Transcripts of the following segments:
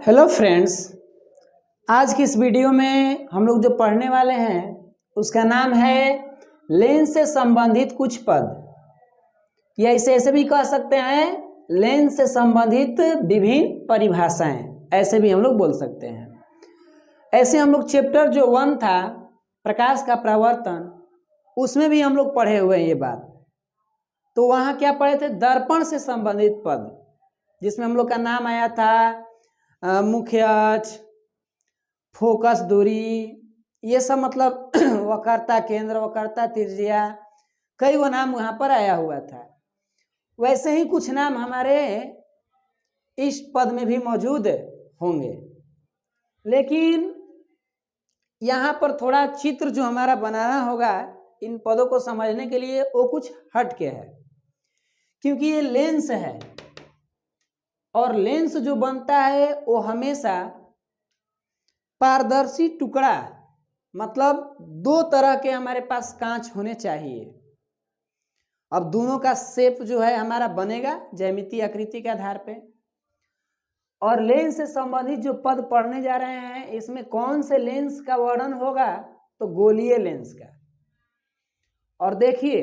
Hello friends, आज की इस वीडियो में हम लोग जो पढ़ने वाले हैं उसका नाम है लेंस से संबंधित कुछ पद, या इसे ऐसे भी कह सकते हैं लेंस से संबंधित विभिन्न परिभाषाएं, ऐसे भी हम लोग बोल सकते हैं। ऐसे हम लोग चैप्टर जो 1 था प्रकाश का प्रवर्तन, उसमें भी हम लोग पढ़े हुए हैं ये बात। तो वहाँ क्या पढ़े थे? दर्पण से संबंधित पद, जिसमें हम लोग का नाम आया था मुख्य अक्ष, फोकस दूरी, ये सब मतलब वक्रता केंद्र, वक्रता त्रिज्या, कई वो नाम यहाँ पर आया हुआ था। वैसे ही कुछ नाम हमारे इस पद में भी मौजूद होंगे, लेकिन यहाँ पर थोड़ा चित्र जो हमारा बनाना होगा इन पदों को समझने के लिए, वो कुछ हट के है, क्योंकि ये लेंस है और लेंस जो बनता है वो हमेशा पारदर्शी टुकड़ा, मतलब दो तरह के हमारे पास कांच होने चाहिए। अब दोनों का शेप जो है हमारा बनेगा ज्यामितीय आकृति के आधार पे। और लेंस से संबंधित जो पद पढ़ने जा रहे हैं, इसमें कौन से लेंस का वर्णन होगा? तो गोलीय लेंस का। और देखिए,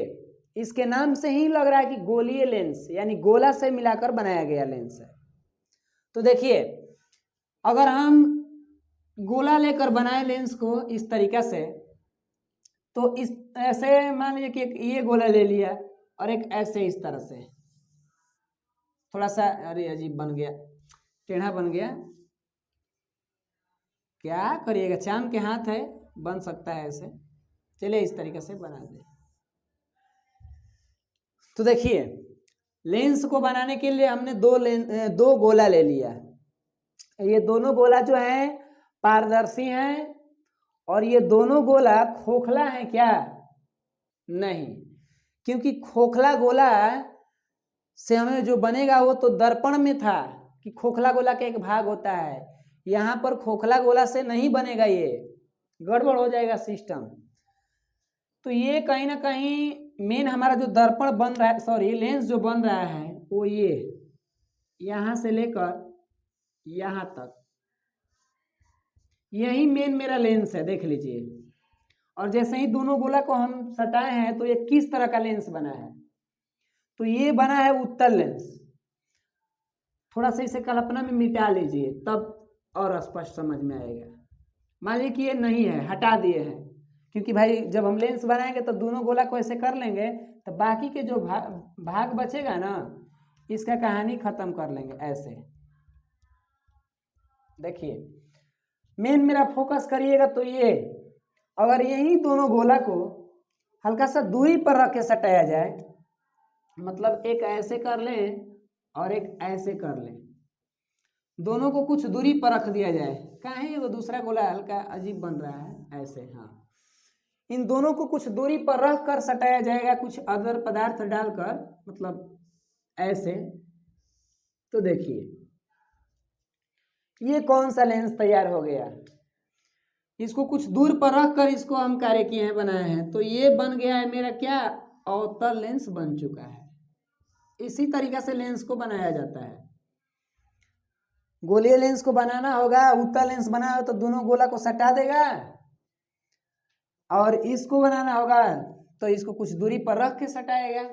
इसके नाम से ही लग रहा है कि गोलीय लेंस यानी गोला से मिलाकर बनाया गया लेंस है। तो देखिए, अगर हम गोला लेकर बनाए लेंस को इस तरीका से, तो इस ऐसे मान लीजिए कि एक ये गोला ले लिया और एक ऐसे इस तरह से, थोड़ा सा अरे अजीब बन गया, टेढ़ा बन गया, क्या करिएगा, चांद के हाथ है, बन सकता है ऐसे। चलिए इस तरीके से बना दे। तो देखिए, लेंस को बनाने के लिए हमने दो गोला ले लिया। ये दोनों गोला जो है पारदर्शी हैं, और ये दोनों गोला खोखला है क्या? नहीं, क्योंकि खोखला गोला से हमें जो बनेगा वो तो दर्पण में था कि खोखला गोला का एक भाग होता है। यहाँ पर खोखला गोला से नहीं बनेगा, ये गड़बड़ हो जाएगा सिस्टम। तो ये कहीं ना कहीं मेन हमारा जो दर्पण बन रहा है, सॉरी लेंस जो बन रहा है, वो ये यहाँ से लेकर यहाँ तक, यही मेन मेरा लेंस है, देख लीजिए। और जैसे ही दोनों गोला को हम सटाए हैं, तो ये किस तरह का लेंस बना है? तो ये बना है उत्तल लेंस। थोड़ा सा इसे कल्पना में मिटा लीजिए, तब और स्पष्ट समझ में आएगा। मान लीजिए कि ये नहीं है, हटा दिए हैं, क्योंकि भाई जब हम लेंस बनाएंगे तो दोनों गोला को ऐसे कर लेंगे, तो बाकी के जो भाग बचेगा ना, इसका कहानी खत्म कर लेंगे ऐसे। देखिए, मेन मेरा फोकस करिएगा, तो ये अगर यही दोनों गोला को हल्का सा दूरी पर रख के सटाया जाए, मतलब एक ऐसे कर लें और एक ऐसे कर लें, दोनों को कुछ दूरी पर रख दिया जाए, काहे वो दूसरा गोला हल्का अजीब बन रहा है ऐसे, हाँ, इन दोनों को कुछ दूरी पर रख कर सटाया जाएगा, कुछ अदर पदार्थ डालकर, मतलब ऐसे। तो देखिए, ये कौन सा लेंस तैयार हो गया? इसको कुछ दूर पर रख कर इसको हम कार्य किए हैं, बनाए हैं, तो ये बन गया है मेरा क्या? अवतल लेंस बन चुका है। इसी तरीके से लेंस को बनाया जाता है। गोलीय लेंस को बनाना होगा, उत्तल लेंस बनाना हो तो दोनों गोला को सटा देगा, और इसको बनाना होगा तो इसको कुछ दूरी पर रख के सटाएगा,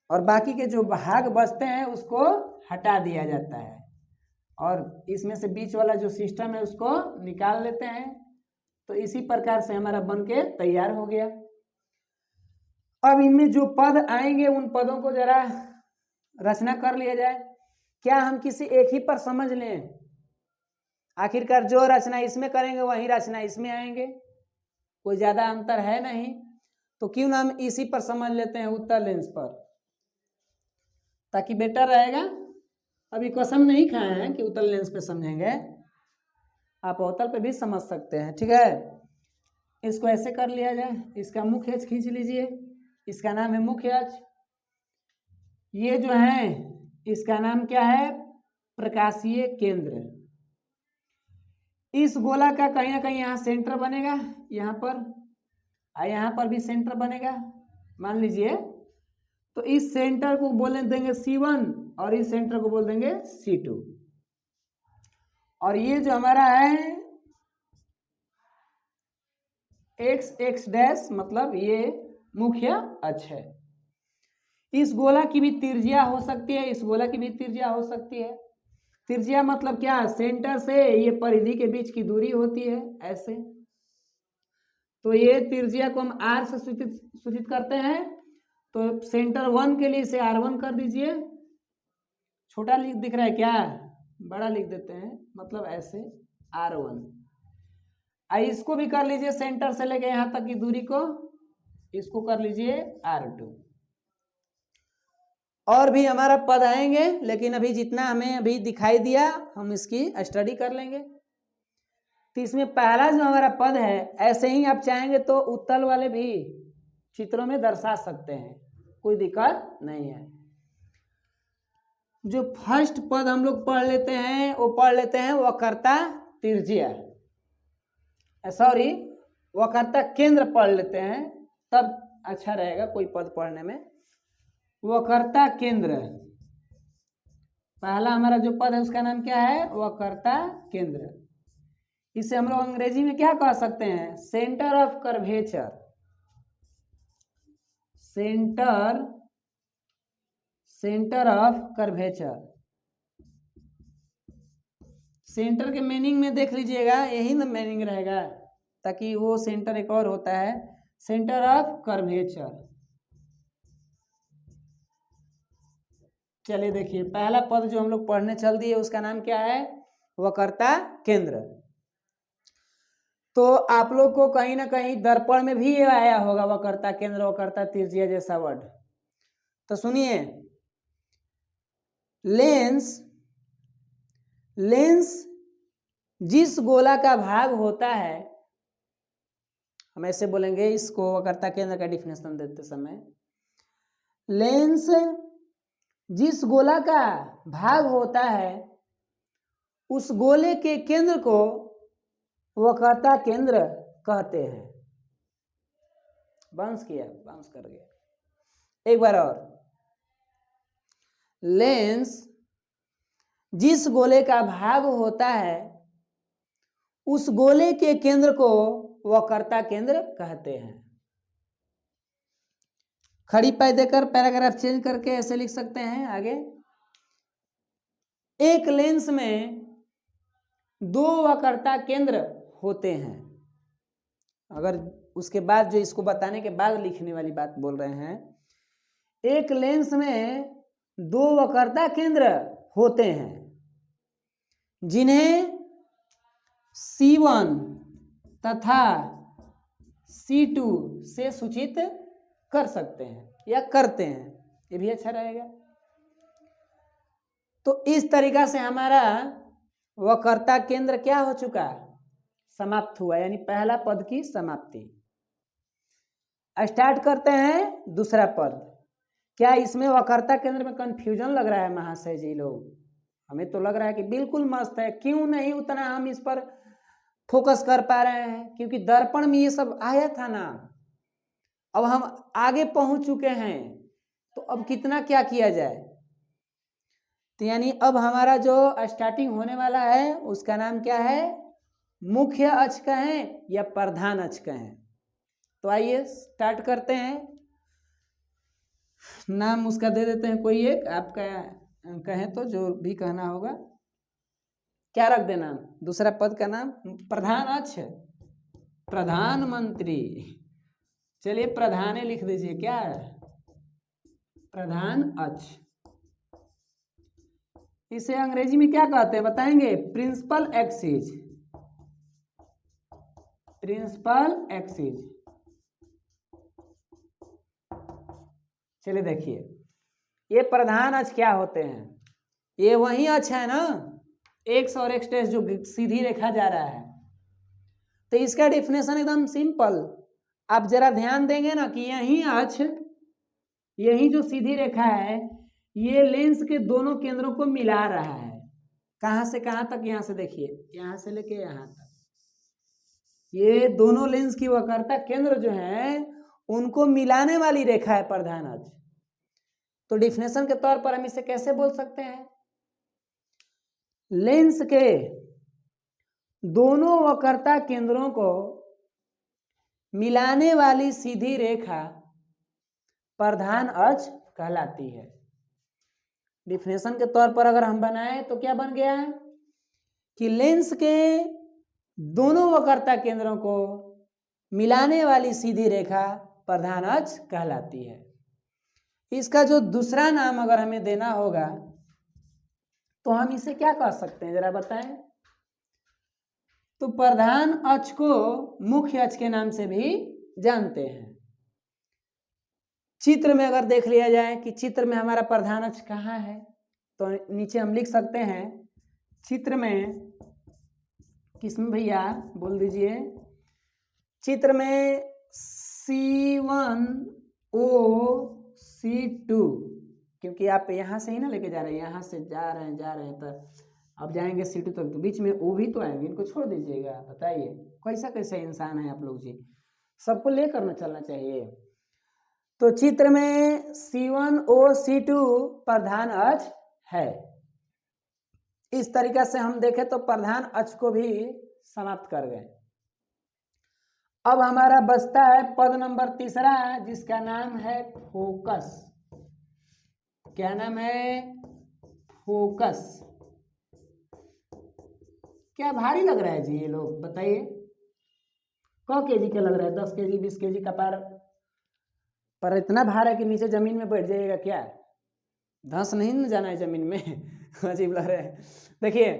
और बाकी के जो भाग बचते हैं उसको हटा दिया जाता है, और इसमें से बीच वाला जो सिस्टम है उसको निकाल लेते हैं। तो इसी प्रकार से हमारा बन के तैयार हो गया। अब इनमें जो पद आएंगे उन पदों को जरा रचना कर लिया जाए। क्या हम किसी एक ही पर समझ लें? आखिरकार जो रचना इसमें करेंगे वही रचना इसमें आएंगे, कोई ज्यादा अंतर है नहीं। तो क्यों ना हम इसी पर समझ लेते हैं, उत्तल लेंस पर, ताकि बेटर रहेगा। अभी कसम नहीं खाए हैं कि उत्तल लेंस पे समझेंगे, आप अवतल पे भी समझ सकते हैं, ठीक है। इसको ऐसे कर लिया जाए, इसका मुख्य अक्ष खींच लीजिए, इसका नाम है मुख्य अक्ष। ये जो है इसका नाम क्या है? प्रकाशीय केंद्र। इस गोला का कहीं ना कहीं यहाँ सेंटर बनेगा, यहाँ पर, और यहाँ पर भी सेंटर बनेगा, मान लीजिए। तो इस सेंटर को बोलने देंगे C1 और इस सेंटर को बोल देंगे C2। और ये जो हमारा है x डैश मतलब ये मुख्य अक्ष है। इस गोला की भी त्रिज्या हो सकती है, इस गोला की भी त्रिज्या हो सकती है। त्रिज्या मतलब क्या, सेंटर से ये परिधि के बीच की दूरी होती है ऐसे। तो ये त्रिज्या को हम r से सूचित करते हैं। तो सेंटर 1 के लिए इसे r1 कर दीजिए। छोटा दिख रहा है क्या, बड़ा लिख देते हैं, मतलब ऐसे r1। इसको भी कर लीजिए, सेंटर से लेके यहां तक की दूरी को, इसको कर लीजिए r2। और भी हमारा पद आएंगे, लेकिन अभी जितना हमें अभी दिखाई दिया हम इसकी स्टडी कर लेंगे। तो इसमें पहला जो हमारा पद है, ऐसे ही आप चाहेंगे तो उत्तल वाले भी चित्रों में दर्शा सकते हैं, कोई दिक्कत नहीं है। जो फर्स्ट पद हम लोग पढ़ लेते हैं वो पढ़ लेते हैं वक्रता त्रिज्या, सॉरी वक्रता केंद्र पढ़ लेते हैं, तब अच्छा रहेगा कोई पद पढ़ने में। वक्रता केंद्र, पहला हमारा जो पद है उसका नाम क्या है, वक्रता केंद्र। इसे हम लोग अंग्रेजी में क्या कह सकते हैं, centre of curvature. Centre of curvature. Centre के मीनिंग में देख लीजिएगा, यही ना मीनिंग रहेगा, ताकि वो सेंटर एक और होता है, सेंटर ऑफ कर्वेचर। चलिए देखिए, पहला पद जो हम लोग पढ़ने चल दिए उसका नाम क्या है, वक्रता केंद्र। तो आप लोग को कहीं ना कहीं दर्पण में भी ये आया होगा, वक्रता केंद्र, वक्रता त्रिज्या जैसा वर्ड। तो सुनिए, लेंस जिस गोला का भाग होता है, हम ऐसे बोलेंगे इसको वक्रता केंद्र का डिफिनेशन देते समय, लेंस जिस गोला का भाग होता है उस गोले के केंद्र को वक्रता केंद्र कहते हैं। बाउंस कर गया, एक बार और। लेंस जिस गोले का भाग होता है उस गोले के केंद्र को वक्रता केंद्र कहते हैं। खड़ी पाई देकर पैराग्राफ चेंज करके ऐसे लिख सकते हैं आगे। एक लेंस में दो वक्रता केंद्र होते हैं। अगर उसके बाद जो इसको बताने के बाद लिखने वाली बात बोल रहे हैं, एक लेंस में दो वक्रता केंद्र होते हैं जिन्हें C1 तथा C2 से सूचित कर सकते हैं या करते हैं, ये भी अच्छा रहेगा। तो इस तरीका से हमारा वक्रता केंद्र क्या हो चुका, समाप्त हुआ, यानी पहला पद की समाप्ति। स्टार्ट करते हैं दूसरा पद। क्या इसमें वक्रता केंद्र में कंफ्यूजन लग रहा है महाशय जी लोग? हमें तो लग रहा है कि बिल्कुल मस्त है। क्यों नहीं उतना हम इस पर फोकस कर पा रहे हैं? क्योंकि दर्पण में ये सब आया था ना, अब हम आगे पहुंच चुके हैं, तो अब कितना क्या किया जाए। तो यानी अब हमारा जो स्टार्टिंग होने वाला है उसका नाम क्या है, मुख्य अक्ष कहें या प्रधान अक्ष कहें। तो आइए स्टार्ट करते हैं। नाम उसका दे देते हैं कोई एक, आपका कहें तो जो भी कहना होगा। क्या रख देना दूसरा पद का नाम? प्रधान अक्ष, प्रधानमंत्री। चलिए प्रधाने लिख दीजिए, क्या है, प्रधान अक्ष। इसे अंग्रेजी में क्या कहते हैं बताएंगे? Principal axis. Principal axis. चलिए देखिए, ये प्रधान अक्ष क्या होते हैं? ये वही अक्ष है ना, एक्स और एक्स डैश जो सीधी रेखा जा रहा है। तो इसका डिफिनेशन एकदम सिंपल, आप जरा ध्यान देंगे ना कि यही अक्ष, यही जो सीधी रेखा है, ये लेंस के दोनों केंद्रों को मिला रहा है। कहां से कहां तक? यहां से देखिए, यहां से लेके यहां तक। ये दोनों लेंस की वक्रता केंद्र जो है उनको मिलाने वाली रेखा है प्रधान अक्ष। तो डिफिनेशन के तौर पर हम इसे कैसे बोल सकते हैं? लेंस के दोनों वक्रता केंद्रों को मिलाने वाली सीधी रेखा प्रधान अक्ष कहलाती है। डिफिनेशन के तौर पर अगर हम बनाए तो क्या बन गया कि लेंस के दोनों वक्रता केंद्रों को मिलाने वाली सीधी रेखा प्रधान अक्ष कहलाती है। इसका जो दूसरा नाम अगर हमें देना होगा तो हम इसे क्या कह सकते हैं, जरा बताएं। तो प्रधान अक्ष को मुख्य अक्ष के नाम से भी जानते हैं। चित्र में अगर देख लिया जाए कि चित्र में हमारा प्रधान अक्ष कहाँ है, तो नीचे हम लिख सकते हैं चित्र में, किसमें भैया बोल दीजिए, चित्र में C1 O C2, क्योंकि आप यहाँ से ही ना लेके जा रहे हैं, यहाँ से जा रहे हैं तो अब जाएंगे C2 तक, तो बीच में O भी तो आएंगे, इनको छोड़ दीजिएगा। बताइए कैसा कैसा इंसान है आप लोग जी, सबको लेकर ना चलना चाहिए। तो चित्र में C1 O C2 प्रधान अक्ष है। इस तरीका से हम देखें तो प्रधान अक्ष को भी समाप्त कर गए। अब हमारा बचता है पद नंबर तीसरा, जिसका नाम है फोकस। क्या नाम है? फोकस। क्या भारी लग रहा है जी ये लोग, बताइए। क केजी का लग रहा है? 10 केजी 20 केजी का पर इतना भार है कि नीचे जमीन में बैठ जाइएगा क्या? धंस नहीं न जाना है जमीन में। अजीब लग रहा है। देखिए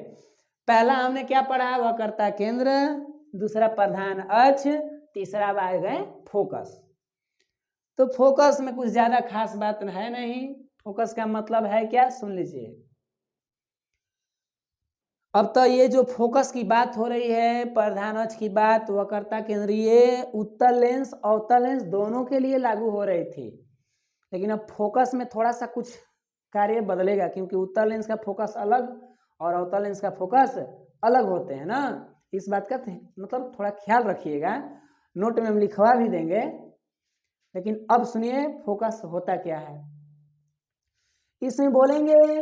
पहला हमने क्या पढ़ा, वक्रता केंद्र, दूसरा प्रधान अक्ष, तीसरा आ गए फोकस। तो फोकस में कुछ ज्यादा खास बात है नहीं। फोकस का मतलब है क्या, सुन लीजिए। अब तो ये जो फोकस की बात हो रही है, प्रधान अक्ष की बात, वक्रता केंद्र, ये उत्तल लेंस अवतल लेंस दोनों के लिए लागू हो रही थी। लेकिन अब फोकस में थोड़ा सा कुछ कार्य बदलेगा, क्योंकि उत्तल लेंस का फोकस अलग और अवतल लेंस का फोकस अलग होते हैं ना। इस बात का मतलब थोड़ा ख्याल रखिएगा, नोट में हम लिखवा भी देंगे। लेकिन अब सुनिए फोकस होता क्या है। इसमें बोलेंगे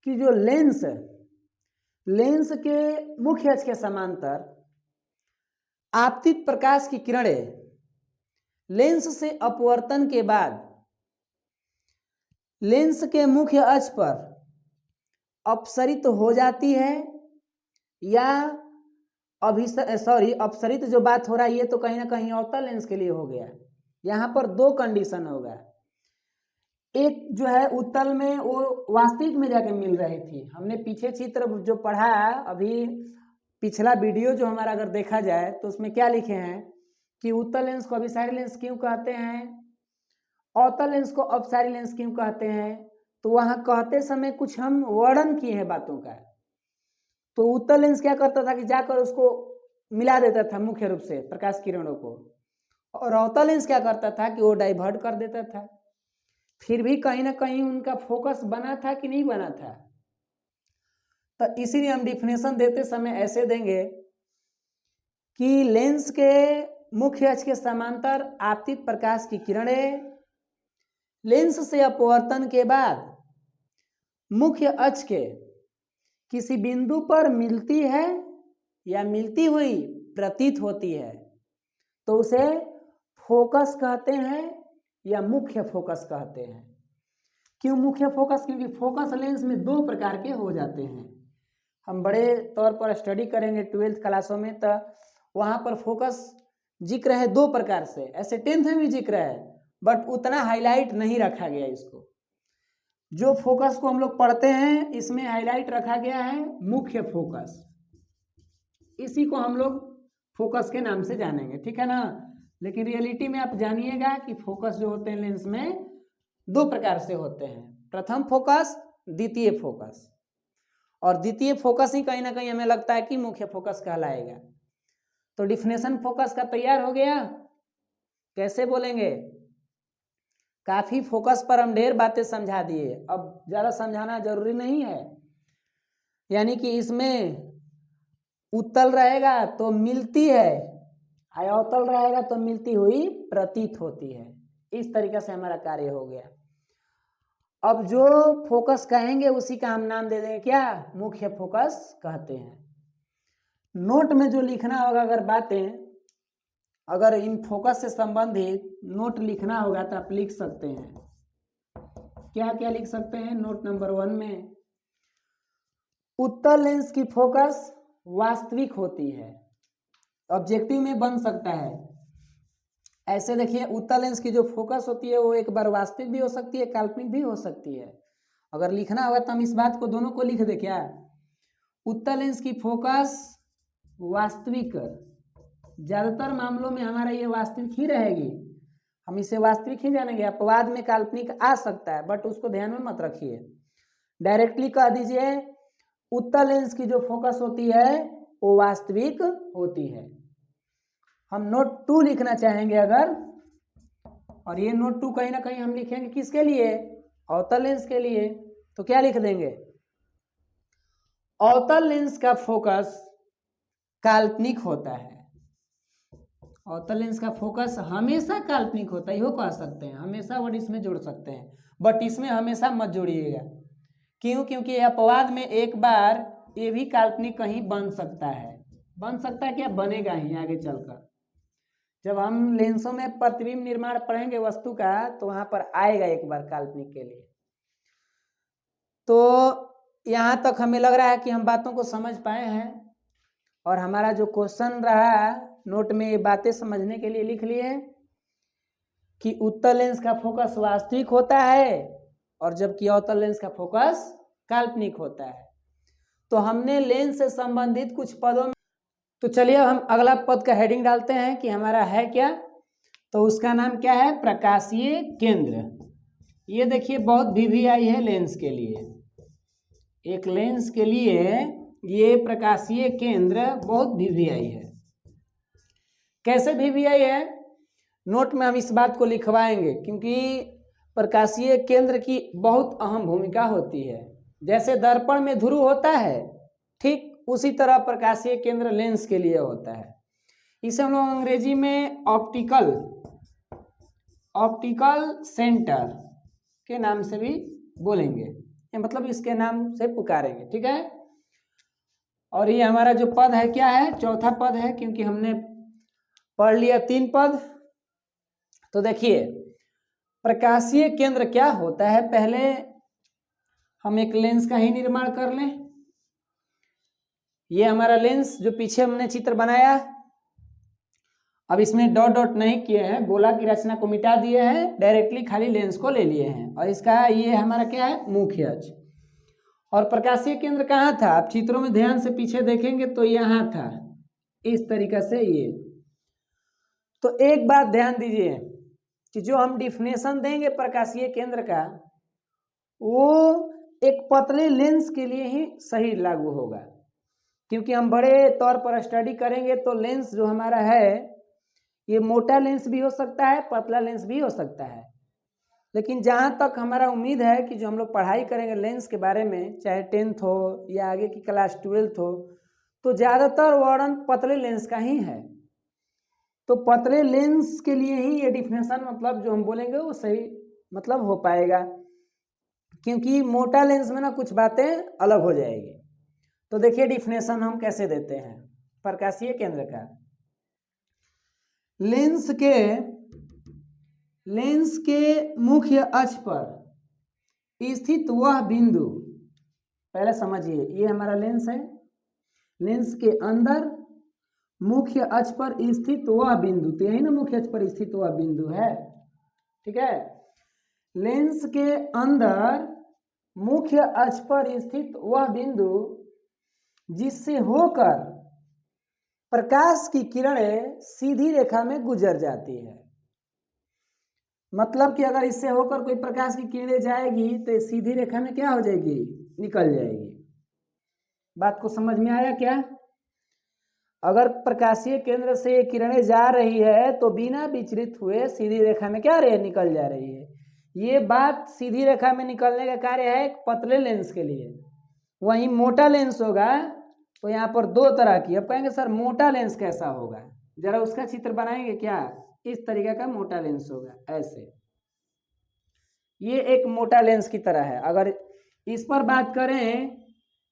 कि जो लेंस के मुख्य अक्ष के समांतर आपतित प्रकाश की किरणें लेंस से अपवर्तन के बाद लेंस के मुख्य अक्ष पर अपसरित हो जाती है, या अपसरित जो बात हो रहा है ये तो कहीं ना कहीं अवतल लेंस के लिए हो गया। यहाँ पर दो कंडीशन होगा। एक जो है उत्तल में वो वास्तविक में जाके मिल रही थी। हमने पीछे चित्र जो पढ़ा, अभी पिछला वीडियो जो हमारा अगर देखा जाए तो उसमें क्या लिखे हैं कि उत्तल लेंस को अभिसारी लेंस क्यों कहते हैं, अवतल लेंस को अपसारी लेंस क्यों कहते हैं। तो वहां कहते समय कुछ हम वर्णन किए हैं बातों का। तो उत्तल लेंस क्या करता था कि जाकर उसको मिला देता था मुख्य रूप से प्रकाश किरणों को, और अवतल लेंस क्या करता था कि वो डाइवर्ट कर देता था। फिर भी कहीं ना कहीं उनका फोकस बना था कि नहीं बना था। तो इसीलिए हम डिफिनेशन देते समय ऐसे देंगे कि लेंस के मुख्य अक्ष के समांतर आपतित प्रकाश की किरणें लेंस से अपवर्तन के बाद मुख्य अक्ष के किसी बिंदु पर मिलती है या मिलती हुई प्रतीत होती है, तो उसे फोकस कहते हैं या मुख्य फोकस कहते हैं। क्यों मुख्य फोकस? क्योंकि फोकस लेंस में दो प्रकार के हो जाते हैं। हम बड़े तौर पर स्टडी करेंगे 12th क्लासों में, तो वहां पर फोकस जिक्र है दो प्रकार से। ऐसे 10th में भी जिक्र है, बट उतना हाईलाइट नहीं रखा गया इसको। जो फोकस को हम लोग पढ़ते हैं इसमें हाईलाइट रखा गया है मुख्य फोकस। इसी को हम लोग फोकस के नाम से जानेंगे, ठीक है ना। लेकिन रियलिटी में आप जानिएगा कि फोकस जो होते हैं लेंस में दो प्रकार से होते हैं, प्रथम फोकस, द्वितीय फोकस। और द्वितीय फोकस ही कहीं ना कहीं हमें लगता है कि मुख्य फोकस कहलाएगा। तो डिफिनेशन फोकस का तैयार हो गया। कैसे बोलेंगे? काफी फोकस पर हम ढेर बातें समझा दिए, अब ज्यादा समझाना जरूरी नहीं है। यानी कि इसमें उत्तल रहेगा तो मिलती है, अवतल रहेगा तो मिलती हुई प्रतीत होती है। इस तरीके से हमारा कार्य हो गया। अब जो फोकस कहेंगे उसी का हम नाम दे देंगे क्या, मुख्य फोकस कहते हैं। नोट में जो लिखना होगा, अगर बातें अगर इन फोकस से संबंधित नोट लिखना होगा तो आप लिख सकते हैं। क्या क्या लिख सकते हैं? नोट नंबर 1 में उत्तल लेंस की फोकस वास्तविक होती है, ऑब्जेक्टिव में बन सकता है। ऐसे देखिए, उत्तल लेंस की जो फोकस होती है वो एक बार वास्तविक भी हो सकती है, काल्पनिक भी हो सकती है। अगर लिखना होगा तो हम इस बात को दोनों को लिख दे क्या? उत्तल लेंस की फोकस वास्तविक, ज्यादातर मामलों में हमारा ये वास्तविक ही रहेगी, हम इसे वास्तविक ही जानेंगे। अपवाद में काल्पनिक आ सकता है, बट उसको ध्यान में मत रखिए। डायरेक्टली कह दीजिए उत्तल लेंस की जो फोकस होती है वो वास्तविक होती है। हम नोट 2 लिखना चाहेंगे अगर, और ये नोट 2 कहीं ना कहीं हम लिखेंगे किसके लिए? अवतल लेंस के लिए। तो क्या लिख देंगे? अवतल लेंस का फोकस काल्पनिक होता है। अवतल लेंस का फोकस हमेशा काल्पनिक होता है, इहो कह सकते हैं, हमेशा वर्ड इसमें जोड़ सकते हैं, बट इसमें हमेशा मत जोड़िएगा। क्यों? क्योंकि अपवाद में एक बार ये भी काल्पनिक कहीं बन सकता है। बन सकता है क्या? बनेगा ही आगे चलकर। जब हम लेंसों में प्रतिबिंब निर्माण पढ़ेंगे वस्तु का, तो वहां पर आएगा एक बार काल्पनिक के लिए। तो यहाँ तक हमें लग रहा है कि हम बातों को समझ पाए हैं, और हमारा जो क्वेश्चन रहा नोट में ये बातें समझने के लिए लिख लिए कि उत्तल लेंस का फोकस वास्तविक होता है और जबकि अवतल लेंस का फोकस काल्पनिक होता है। तो हमने लेंस से संबंधित कुछ पदों में, तो चलिए हम अगला पद का हेडिंग डालते हैं कि हमारा है क्या। तो उसका नाम क्या है? प्रकाशीय केंद्र। ये देखिए बहुत वीवीआई है लेंस के लिए, एक लेंस के लिए ये प्रकाशीय केंद्र बहुत वीवीआई है। कैसे वीवीआई है? नोट में हम इस बात को लिखवाएंगे, क्योंकि प्रकाशीय केंद्र की बहुत अहम भूमिका होती है। जैसे दर्पण में ध्रुव होता है, ठीक उसी तरह प्रकाशीय केंद्र लेंस के लिए होता है। इसे हम लोग अंग्रेजी में ऑप्टिकल सेंटर के नाम से भी बोलेंगे, मतलब इसके नाम से पुकारेंगे, ठीक है। और ये हमारा जो पद है क्या है? चौथा पद है, क्योंकि हमने पढ़ लिया 3 पद। तो देखिए प्रकाशीय केंद्र क्या होता है, पहले हम एक लेंस का ही निर्माण कर लें। ये हमारा लेंस जो पीछे हमने चित्र बनाया, अब इसमें डॉट डॉट नहीं किए हैं, गोला की रचना को मिटा दिए हैं, डायरेक्टली खाली लेंस को ले लिए हैं। और इसका ये हमारा क्या है? मुख्य अक्ष। और प्रकाशीय केंद्र कहाँ था? आप चित्रों में ध्यान से पीछे देखेंगे तो यहाँ था, इस तरीका से ये। तो एक बात ध्यान दीजिए कि जो हम डिफिनेशन देंगे प्रकाशीय केंद्र का, वो एक पतले लेंस के लिए ही सही लागू होगा, क्योंकि हम बड़े तौर पर स्टडी करेंगे तो लेंस जो हमारा है ये मोटा लेंस भी हो सकता है, पतला लेंस भी हो सकता है। लेकिन जहाँ तक हमारा उम्मीद है कि जो हम लोग पढ़ाई करेंगे लेंस के बारे में, चाहे 10th हो या आगे की क्लास 12th हो, तो ज़्यादातर वर्णन पतले लेंस का ही है। तो पतले लेंस के लिए ही ये डिफिनेशन मतलब जो हम बोलेंगे वो सही मतलब हो पाएगा, क्योंकि मोटा लेंस में ना कुछ बातें अलग हो जाएगी। तो देखिए डिफिनेशन हम कैसे देते हैं प्रकाशीय केंद्र का। लेंस के मुख्य अक्ष पर स्थित वह बिंदु, पहले समझिए ये हमारा लेंस है, लेंस के अंदर मुख्य अक्ष पर स्थित वह बिंदु, तो यही ना मुख्य अक्ष पर स्थित वह बिंदु है, ठीक है। लेंस के अंदर मुख्य अक्ष पर स्थित वह बिंदु जिससे होकर प्रकाश की किरणें सीधी रेखा में गुजर जाती है। मतलब कि अगर इससे होकर कोई प्रकाश की किरणें जाएगी तो सीधी रेखा में क्या हो जाएगी? निकल जाएगी। बात को समझ में आया क्या? अगर प्रकाशीय केंद्र से किरणें जा रही है तो बिना विचलित हुए सीधी रेखा में क्या रही है? निकल जा रही है। ये बात सीधी रेखा में निकलने का कार्य है एक पतले लेंस के लिए। वहीं मोटा लेंस होगा तो यहाँ पर 2 तरह की, अब कहेंगे सर मोटा लेंस कैसा होगा, जरा उसका चित्र बनाएंगे क्या? इस तरीके का मोटा लेंस होगा, ऐसे। ये एक मोटा लेंस की तरह है। अगर इस पर बात करें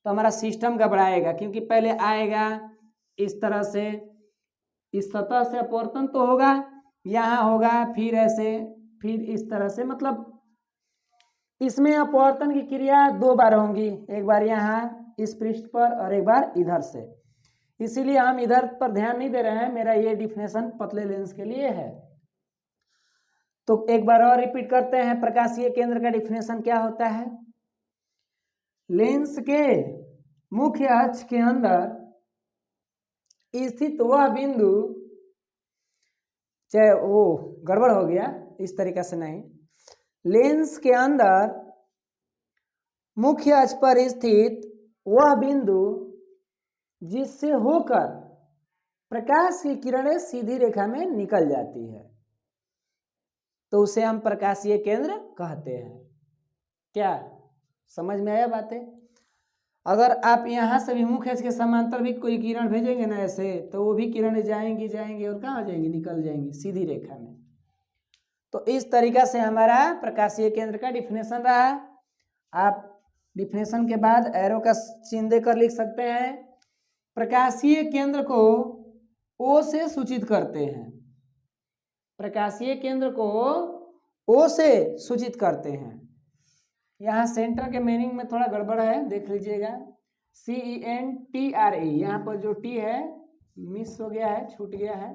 तो हमारा सिस्टम घबराएगा, क्योंकि पहले आएगा इस तरह से इस सतह से अपवर्तन तो होगा, यहाँ होगा, फिर ऐसे, फिर इस तरह से, मतलब इसमें अपवर्तन की क्रिया 2 बार होंगी, एक बार यहाँ इस पृष्ठ पर और एक बार इधर से। इसीलिए हम इधर पर ध्यान नहीं दे रहे हैं, मेरा ये डिफिनेशन पतले लेंस के लिए है। तो एक बार और रिपीट करते हैं, प्रकाशीय केंद्र का डिफिनेशन क्या होता है। लेंस के मुख्य अक्ष के अंदर स्थित वह बिंदु, चाहे वो गड़बड़ हो गया, इस तरीका से नहीं, लेंस के अंदर मुख्य अक्ष पर स्थित वह बिंदु जिससे होकर प्रकाश की किरणें सीधी रेखा में निकल जाती है, तो उसे हम प्रकाशीय केंद्र कहते हैं। क्या समझ में आया बातें? अगर आप यहाँ से भी मुख्य अक्ष के समांतर भी कोई किरण भेजेंगे ना ऐसे, तो वो भी किरणें जाएंगी जाएंगी और कहाँ जाएंगी, निकल जाएंगी सीधी रेखा में। तो इस तरीका से हमारा प्रकाशीय केंद्र का डिफिनेशन रहा। आप डिफिनेशन के बाद एरो का चिन्ह देकर लिख सकते हैं। प्रकाशीय केंद्र को O से सूचित करते हैं, प्रकाशीय केंद्र को O से सूचित करते हैं। यहाँ सेंटर के मीनिंग में थोड़ा गड़बड़ है, देख लीजिएगा, CENTRE, यहाँ पर जो T है मिस हो गया है, छूट गया है।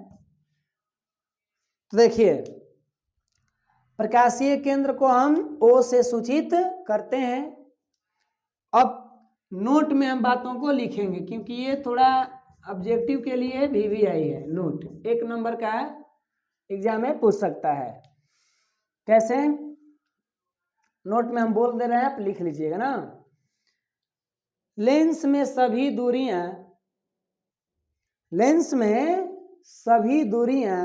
तो देखिए, प्रकाशीय केंद्र को हम O से सूचित करते हैं। अब नोट में हम बातों को लिखेंगे, क्योंकि ये थोड़ा ऑब्जेक्टिव के लिए VVI है। नोट 1 नंबर का एग्जाम में पूछ सकता है। कैसे? नोट में हम बोल दे रहे हैं, आप लिख लीजिएगा ना। लेंस में सभी दूरियां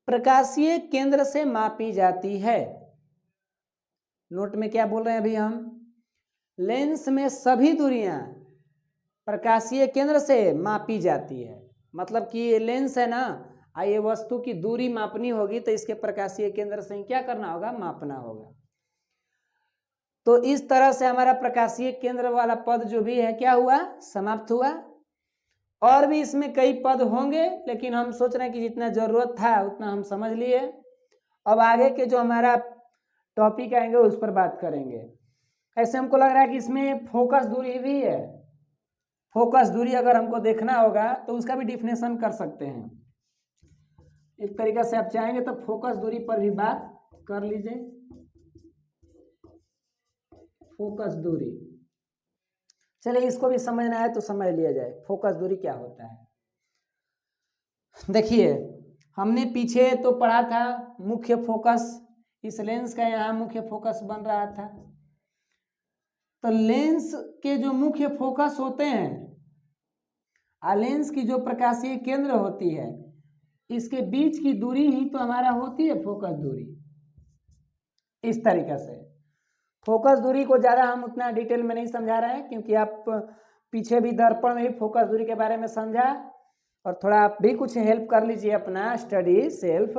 प्रकाशीय केंद्र से मापी जाती है। नोट में क्या बोल रहे हैं अभी हम? लेंस में सभी दूरियां प्रकाशीय केंद्र से मापी जाती है, मतलब कि ये लेंस है ना, ये वस्तु की दूरी मापनी होगी तो इसके प्रकाशीय केंद्र से क्या करना होगा, मापना होगा। तो इस तरह से हमारा प्रकाशीय केंद्र वाला पद जो भी है क्या हुआ, समाप्त हुआ। और भी इसमें कई पद होंगे, लेकिन हम सोच रहे हैं कि जितना जरूरत था उतना हम समझ लिए। अब आगे के जो हमारा टॉपिक आएंगे उस पर बात करेंगे। ऐसे हमको लग रहा है कि इसमें फोकस दूरी भी है। फोकस दूरी अगर हमको देखना होगा तो उसका भी डिफिनेशन कर सकते हैं। एक तरीका से आप चाहेंगे तो फोकस दूरी पर भी बात कर लीजिए। फोकस दूरी, चलिए इसको भी समझना है तो समझ लिया जाए, फोकस दूरी क्या होता है। देखिए, हमने पीछे तो पढ़ा था मुख्य फोकस, इस लेंस का यहाँ मुख्य फोकस बन रहा था। तो लेंस के जो मुख्य फोकस होते हैं, लेंस की जो प्रकाशीय केंद्र होती है, इसके बीच की दूरी ही तो हमारा होती है फोकस दूरी। इस तरीके से फोकस दूरी को ज़्यादा हम उतना डिटेल में नहीं समझा रहे हैं, क्योंकि आप पीछे भी दर्पण में भी फोकस दूरी के बारे में समझा, और थोड़ा आप भी कुछ हेल्प कर लीजिए अपना स्टडी सेल्फ,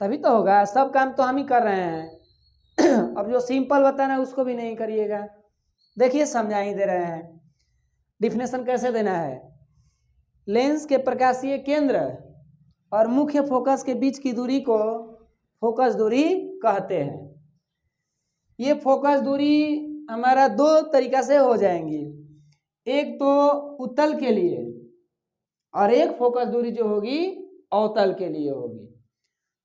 तभी तो होगा। सब काम तो हम ही कर रहे हैं। अब जो सिंपल बताना है उसको भी नहीं करिएगा। देखिए, समझा ही दे रहे हैं। डिफिनेशन कैसे देना है? लेंस के प्रकाशीय केंद्र और मुख्य फोकस के बीच की दूरी को फोकस दूरी कहते हैं। ये फोकस दूरी हमारा 2 तरीका से हो जाएंगी, एक तो उत्तल के लिए और एक फोकस दूरी जो होगी अवतल के लिए होगी।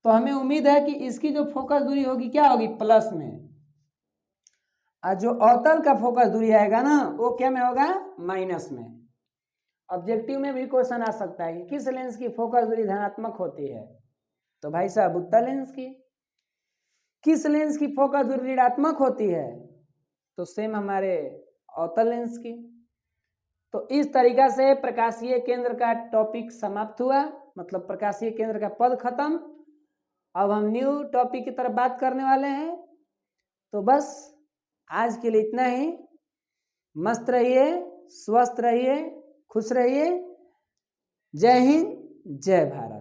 तो हमें उम्मीद है कि इसकी जो फोकस दूरी होगी क्या होगी, प्लस में, और जो अवतल का फोकस दूरी आएगा ना वो क्या में होगा, माइनस में। ऑब्जेक्टिव में भी क्वेश्चन आ सकता है कि किस लेंस की फोकस दूरी धनात्मक होती है, तो भाई साहब उत्तल लेंस की। किस लेंस की फोकस दूरी ऋणात्मक होती है, तो सेम हमारे अवतल लेंस की। तो इस तरीका से प्रकाशीय केंद्र का टॉपिक समाप्त हुआ, मतलब प्रकाशीय केंद्र का पद खत्म। अब हम न्यू टॉपिक की तरफ बात करने वाले हैं। तो बस आज के लिए इतना ही। मस्त रहिए, स्वस्थ रहिए, खुश रहिए। जय हिंद, जय भारत।